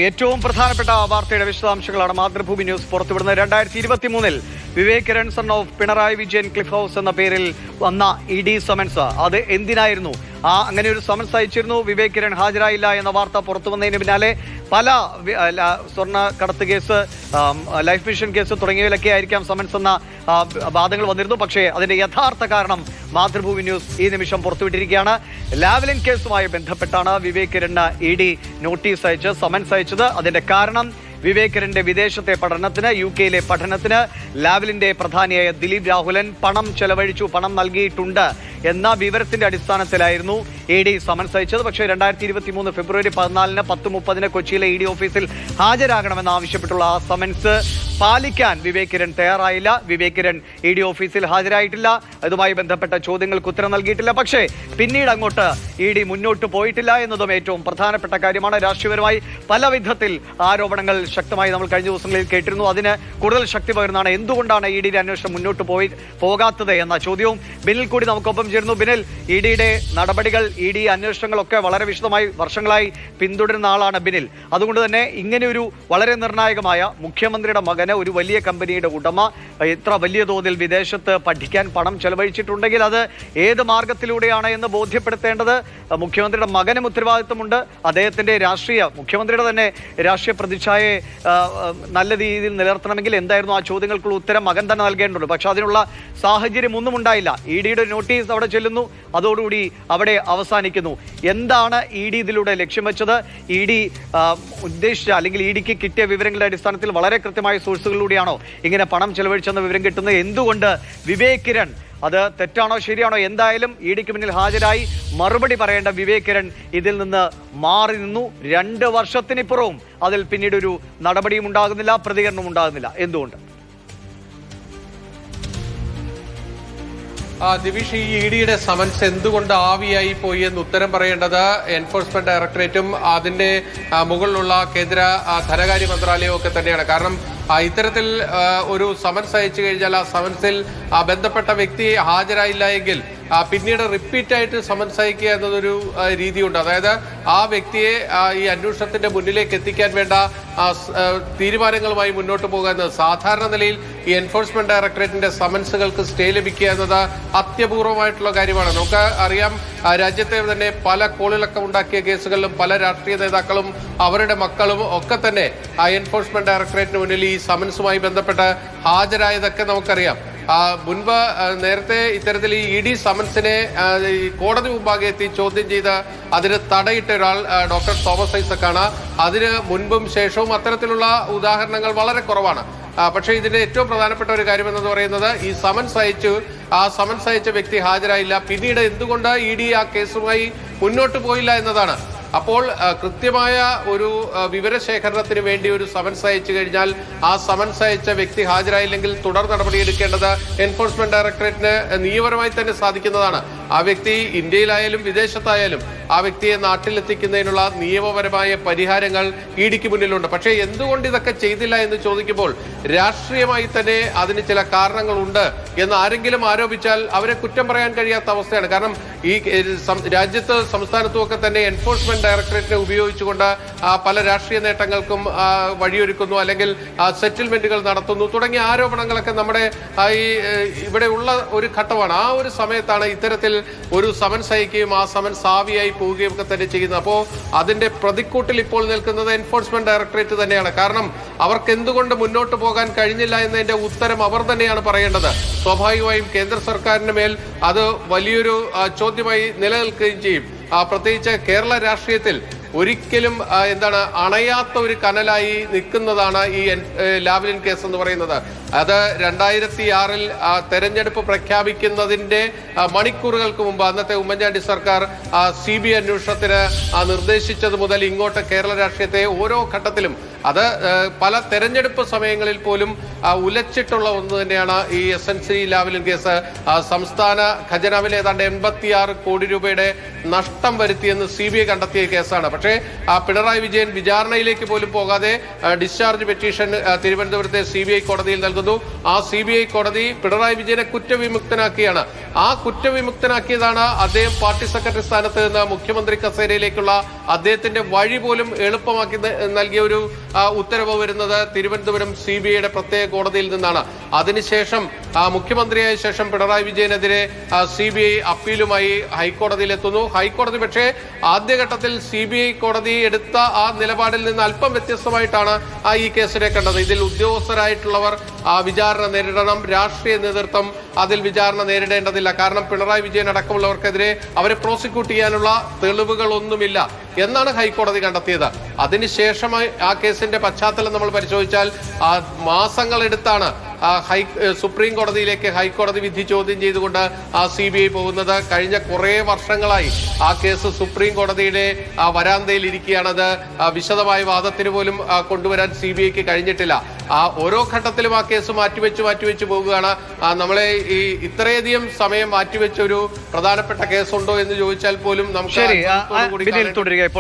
ഏറ്റവും പ്രധാനപ്പെട്ട വാർത്തയുടെ വിശദാംശങ്ങളാണ് മാതൃഭൂമി ന്യൂസ് പുറത്തുവിടുന്നത്. 2023-ൽ Vivek Kiran son of Pinarayi Vijayan cliff house എന്ന പേരിൽ വന്ന ഇഡി സമൻസ് അത് എന്തിനായിരുന്നു? അങ്ങനെ ഒരു സമൻസ് അയച്ചിരുന്നു. വിവേക് കിരൺ ഹാജരായില്ല എന്ന വാർത്ത പുറത്തു വന്നതിന് പിന്നാലെ പല സ്വർണ്ണ കടത്ത് കേസ്, ലൈഫ് മിഷൻ കേസ് തുടങ്ങിയവയിലൊക്കെ ആയിരിക്കാം സമൻസ് എന്ന വാദങ്ങൾ വന്നിരുന്നു. പക്ഷേ അതിന്റെ യഥാർത്ഥ കാരണം മാതൃഭൂമി ന്യൂസ് ഈ നിമിഷം പുറത്തുവിട്ടിരിക്കുകയാണ്. ലാവ്ലിൻ കേസുമായി ബന്ധപ്പെട്ടാണ് വിവേക് കിരണിന് ഇഡി നോട്ടീസ് അയച്ച് സമൻസ് അയച്ചത്. അതിന്റെ കാരണം വിവേക് കിരണിന്റെ വിദേശത്തെ പഠനത്തിന്, UK-യിലെ പഠനത്തിന് ലാവ്ലിന്റെ പ്രധാനിയായ ദിലീപ് രാഹുലൻ പണം ചെലവഴിച്ചു, പണം നൽകിയിട്ടുണ്ട് എന്ന വിവരത്തിന്റെ അടിസ്ഥാനത്തിലായിരുന്നു ഇഡി സമൻസ് അയച്ചത്. പക്ഷേ 2023 ഫെബ്രുവരി 14-ന് 10:30 കൊച്ചിയിലെ ഇഡി ഓഫീസിൽ ഹാജരാകണമെന്ന് ആവശ്യപ്പെട്ടുള്ള ആ സമൻസ് പാലിക്കാൻ വിവേക് കിരൺ തയ്യാറായില്ല. വിവേക് കിരൺ ഇഡി ഓഫീസിൽ ഹാജരായിട്ടില്ല. അതുമായി ബന്ധപ്പെട്ട ചോദ്യങ്ങൾക്ക് ഉത്തരം നൽകിയിട്ടില്ല. പക്ഷേ പിന്നീട് അങ്ങോട്ട് ഇഡി മുന്നോട്ട് പോയിട്ടില്ല എന്നതും ഏറ്റവും പ്രധാനപ്പെട്ട കാര്യമാണ്. രാഷ്ട്രീയപരമായി പല വിധത്തിൽ ആരോപണങ്ങൾ ശക്തമായി നമ്മൾ കഴിഞ്ഞ ദിവസങ്ങളിൽ കേട്ടിരുന്നു. അതിന് കൂടുതൽ ശക്തി പകരുന്നതാണ് എന്തുകൊണ്ടാണ് ഇഡിയുടെ അന്വേഷണം മുന്നോട്ട് പോകാത്തത് എന്ന ചോദ്യവും. ബിനിൽ കൂടി നമുക്കൊപ്പം ചേരുന്നു. ബിനിൽ, ഇഡിയുടെ നടപടികൾ, ഇഡി അന്വേഷണങ്ങളൊക്കെ വളരെ വിശദമായി വർഷങ്ങളായി പിന്തുടരുന്ന ആളാണ് ബിനിൽ. അതുകൊണ്ട് തന്നെ ഇങ്ങനെയൊരു വളരെ നിർണായകമായ മുഖ്യമന്ത്രിയുടെ മകന്, ഒരു വലിയ കമ്പനിയുടെ ഉടമ, ഇത്ര വലിയ തോതിൽ വിദേശത്ത് പഠിക്കാൻ പണം ചെലവഴിച്ചിട്ടുണ്ടെങ്കിൽ അത് ഏത് മാർഗത്തിലൂടെയാണ് എന്ന് ബോധ്യപ്പെടുത്തേണ്ടത് മുഖ്യമന്ത്രിയുടെ മകനും ഉത്തരവാദിത്വമുണ്ട്. അദ്ദേഹത്തിന്റെ മുഖ്യമന്ത്രിയുടെ തന്നെ രാഷ്ട്രീയ പ്രതിച്ഛായയെ നല്ല രീതിയിൽ നിലനിർത്തണമെങ്കിൽ എന്തായിരുന്നു ആ ചോദ്യങ്ങൾക്കുള്ള ഉത്തരം മകൻ തന്നെ നൽകേണ്ടതുണ്ട്. പക്ഷെ അതിനുള്ള സാഹചര്യം ഒന്നും ഉണ്ടായില്ല. ഇഡിയുടെ നോട്ടീസ് അവിടെ ചെല്ലുന്നു, അതോടുകൂടി അവിടെ അവസാനിക്കുന്നു. എന്താണ് ഇഡി ഇതിലൂടെ ലക്ഷ്യം വെച്ചത്? ഇഡി ഉദ്ദേശിച്ച അല്ലെങ്കിൽ ഇഡിക്ക് കിട്ടിയ വിവരങ്ങളുടെ അടിസ്ഥാനത്തിൽ വളരെ കൃത്യമായ സോഴ്സുകളിലൂടെയാണോ ഇങ്ങനെ പണം ചെലവഴിച്ചെന്ന വിവരം കിട്ടുന്നത്? എന്തുകൊണ്ട് വിവേക് കിരൺ, അത് തെറ്റാണോ ശരിയാണോ? എന്തായാലും ഇഡിക്ക് മുന്നിൽ ഹാജരായി മറുപടി പറയേണ്ട വിവേക് കിരൺ ഇതിൽ നിന്ന് മാറി നിന്നു. 2 വർഷത്തിനിപ്പുറവും അതിൽ പിന്നീട് ഒരു നടപടിയും ഉണ്ടാകുന്നില്ല, പ്രതികരണവും ഉണ്ടാകുന്നില്ല. എന്തുകൊണ്ട്? ദിവിഷ്, ഈ ഇഡിയുടെ സമൻസ് എന്തുകൊണ്ട് ആവിയായി പോയി എന്ന് ഉത്തരം പറയേണ്ടത് എൻഫോഴ്സ്മെന്റ് ഡയറക്ടറേറ്റും അതിന്റെ മുകളിലുള്ള കേന്ദ്ര ധനകാര്യ മന്ത്രാലയവും ഒക്കെ തന്നെയാണ്. കാരണം ഇത്തരത്തിൽ ഒരു സമൻസ് അയച്ചു കഴിഞ്ഞാൽ ആ സമൻസിൽ ബന്ധപ്പെട്ട വ്യക്തി ഹാജരായില്ല എങ്കിൽ പിന്നീട് റിപ്പീറ്റായിട്ട് സമൻസ് അയക്കുക എന്നതൊരു രീതിയുണ്ട്. അതായത് ആ വ്യക്തിയെ ഈ അന്വേഷണത്തിന്റെ മുന്നിലേക്ക് എത്തിക്കാൻ വേണ്ട തീരുമാനങ്ങളുമായി മുന്നോട്ട് പോകുക എന്നത് സാധാരണ നിലയിൽ ഈ എൻഫോഴ്സ്മെന്റ് ഡയറക്ടറേറ്റിന്റെ സമൻസുകൾക്ക് സ്റ്റേ ലഭിക്കുക എന്നത് അത്യപൂർവമായിട്ടുള്ള കാര്യമാണ്. നമുക്ക് അറിയാം, രാജ്യത്തെ തന്നെ പല കോളിളക്കം ഉണ്ടാക്കിയ കേസുകളിലും പല രാഷ്ട്രീയ നേതാക്കളും അവരുടെ മക്കളും ഒക്കെ തന്നെ എൻഫോഴ്സ്മെന്റ് ഡയറക്ടറേറ്റിന് മുന്നിൽ ഈ സമൻസുമായി ബന്ധപ്പെട്ട് ഹാജരായതൊക്കെ നമുക്കറിയാം. മുൻപ് നേരത്തെ ഇത്തരത്തിൽ ഈ ഇഡി സമൻസിനെ കോടതി മുമ്പാകെ എത്തി ചോദ്യം ചെയ്ത് അതിന് തടയിട്ട ഒരാൾ ഡോക്ടർ തോമസ് ഐസക്കാണ്. അതിന് മുൻപും ശേഷവും അത്തരത്തിലുള്ള ഉദാഹരണങ്ങൾ വളരെ കുറവാണ്. പക്ഷേ ഇതിന്റെ ഏറ്റവും പ്രധാനപ്പെട്ട ഒരു കാര്യം എന്ന് പറയുന്നത് ഈ സമൻസ് അയച്ച വ്യക്തി ഹാജരായില്ല. പിന്നീട് എന്തുകൊണ്ട് ഇഡി ആ കേസുമായി മുന്നോട്ട് പോയില്ല എന്നതാണ്. അപ്പോൾ കൃത്യമായ ഒരു വിവരശേഖരണത്തിന് വേണ്ടി ഒരു സമൻസ് അയച്ചു കഴിഞ്ഞാൽ ആ സമൻസ് അയച്ച വ്യക്തി ഹാജരായില്ലെങ്കിൽ തുടർ നടപടിയെടുക്കേണ്ടത് എൻഫോഴ്സ്മെന്റ് ഡയറക്ടറേറ്റിന് നിയമപരമായി തന്നെ സാധിക്കുന്നതാണ്. ആ വ്യക്തി ഇന്ത്യയിലായാലും വിദേശത്തായാലും ആ വ്യക്തിയെ നാട്ടിലെത്തിക്കുന്നതിനുള്ള നിയമപരമായ പരിഹാരങ്ങൾ ഇഡിക്ക് മുന്നിലുണ്ട്. പക്ഷേ എന്തുകൊണ്ട് ഇതൊക്കെ ചെയ്തില്ല എന്ന് ചോദിക്കുമ്പോൾ രാഷ്ട്രീയമായി തന്നെ അതിന് ചില കാരണങ്ങളുണ്ട് എന്ന് ആരെങ്കിലും ആരോപിച്ചാൽ അവരെ കുറ്റം പറയാൻ കഴിയാത്ത അവസ്ഥയാണ്. കാരണം ഈ രാജ്യത്ത് സംസ്ഥാനത്തുമൊക്കെ തന്നെ എൻഫോഴ്സ്മെന്റ് ഡയറക്ടറേറ്റിനെ ഉപയോഗിച്ചുകൊണ്ട് പല രാഷ്ട്രീയ നേട്ടങ്ങൾക്കും വഴിയൊരുക്കുന്നു, അല്ലെങ്കിൽ സെറ്റിൽമെന്റുകൾ നടത്തുന്നു തുടങ്ങിയ ആരോപണങ്ങളൊക്കെ നമ്മുടെ ഇവിടെ ഉള്ള ഒരു ഘട്ടമാണ്. ആ ഒരു സമയത്താണ് ഇത്തരത്തിൽ ഒരു സമൻസ് അയക്കുകയും ആ സമൻസ് ആവിയായി പോവുകയും ഒക്കെ തന്നെ ചെയ്യുന്നത്. അപ്പോൾ അതിന്റെ പ്രതിക്കൂട്ടിൽ ഇപ്പോൾ നിൽക്കുന്നത് എൻഫോഴ്സ്മെന്റ് ഡയറക്ടറേറ്റ് തന്നെയാണ്. കാരണം അവർക്ക് എന്തുകൊണ്ട് മുന്നോട്ട് പോകാൻ കഴിഞ്ഞില്ല എന്നതിന്റെ ഉത്തരം അവർ തന്നെയാണ് പറയേണ്ടത്. സ്വാഭാവികമായും കേന്ദ്ര സർക്കാരിന് മേൽ അത് വലിയൊരു ചോദ്യമായി നിലനിൽക്കുകയും ചെയ്യും. പ്രത്യേകിച്ച് കേരള രാഷ്ട്രീയത്തിൽ ഒരിക്കലും അണയാത്ത ഒരു കനലായി നിൽക്കുന്നതാണ് ഈ ലാവ്ലിൻ കേസ് എന്ന് പറയുന്നത്. അത് 2006-ൽ തെരഞ്ഞെടുപ്പ് പ്രഖ്യാപിക്കുന്നതിന്റെ മണിക്കൂറുകൾക്ക് മുമ്പ് അന്നത്തെ ഉമ്മൻചാണ്ടി സർക്കാർ CBI അന്വേഷണത്തിന് നിർദ്ദേശിച്ചത് മുതൽ ഇങ്ങോട്ട് കേരള രാഷ്ട്രീയത്തെ ഓരോ ഘട്ടത്തിലും അത് പല തെരഞ്ഞെടുപ്പ് സമയങ്ങളിൽ പോലും ഉലച്ചിട്ടുള്ള ഒന്ന് തന്നെയാണ് ഈ SNC ലാവ്ലിൻ കേസ്. സംസ്ഥാന ഖജനാവിൽ ഏതാണ്ട് 86 കോടി രൂപയുടെ നഷ്ടം വരുത്തിയെന്ന് CBI കണ്ടെത്തിയ കേസാണ്. പക്ഷേ പിണറായി വിജയൻ വിചാരണയിലേക്ക് പോലും പോകാതെ ഡിസ്ചാർജ് പെറ്റീഷൻ തിരുവനന്തപുരത്തെ CBI കോടതിയിൽ നൽകുന്നു. നടന്നു. ആ CBI കോടതി പിണറായി വിജയനെ കുറ്റവിമുക്തനാക്കിയാണ്. ആ കുറ്റവിമുക്തനാക്കിയതാണ് അദ്ദേഹം പാർട്ടി സെക്രട്ടറി സ്ഥാനത്ത് നിന്ന് മുഖ്യമന്ത്രി കസേരയിലേക്കുള്ള അദ്ദേഹത്തിന്റെ വഴി പോലും എളുപ്പമാക്കി നൽകിയ ഒരു ഉത്തരവ് വരുന്നത് തിരുവനന്തപുരം CBIയുടെ പ്രത്യേക കോടതിയിൽ നിന്നാണ്. അതിനുശേഷം മുഖ്യമന്ത്രിയായ ശേഷം പിണറായി വിജയനെതിരെ CBI അപ്പീലുമായി ഹൈക്കോടതിയിലെത്തുന്നു. ഹൈക്കോടതി പക്ഷേ ആദ്യഘട്ടത്തിൽ CBI കോടതി എടുത്ത ആ നിലപാടിൽ നിന്ന് അല്പം വ്യത്യസ്തമായിട്ടാണ് ഈ കേസിനെ കണ്ടത്. ഇതിൽ ഉദ്യോഗസ്ഥരായിട്ടുള്ളവർ വിചാരണ നേരിടണം, രാഷ്ട്രീയ നേതൃത്വം അതിൽ വിചാരണ നേരിടേണ്ടതില്ല. കാരണം പിണറായി വിജയൻ അടക്കമുള്ളവർക്കെതിരെ അവരെ പ്രോസിക്യൂട്ട് ചെയ്യാനുള്ള തെളിവുകളൊന്നുമില്ല എന്നാണ് ഹൈക്കോടതി കണ്ടെത്തിയത്. അതിനുശേഷമായി ആ കേസിന്റെ പശ്ചാത്തലം നമ്മൾ പരിശോധിച്ചാൽ മാസങ്ങളെടുത്താണ് സുപ്രീം കോടതിയിലേക്ക് ഹൈക്കോടതി വിധി ചോദ്യം ചെയ്തുകൊണ്ട് CBI പോകുന്നത്. കഴിഞ്ഞ കുറെ വർഷങ്ങളായി ആ കേസ് സുപ്രീം കോടതിയുടെ വരാന്തയിൽ ഇരിക്കുകയാണത്. വിശദമായ വാദത്തിന് പോലും കൊണ്ടുവരാൻ CBIക്ക് കഴിഞ്ഞിട്ടില്ല. ഓരോ ഘട്ടത്തിലും ആ കേസ് മാറ്റിവെച്ച് പോകുകയാണ്. നമ്മളെ ഈ ഇത്രയധികം സമയം മാറ്റിവെച്ച ഒരു പ്രധാനപ്പെട്ട കേസുണ്ടോ എന്ന് ചോദിച്ചാൽ പോലും നമുക്ക് തുടരുക ഇപ്പോൾ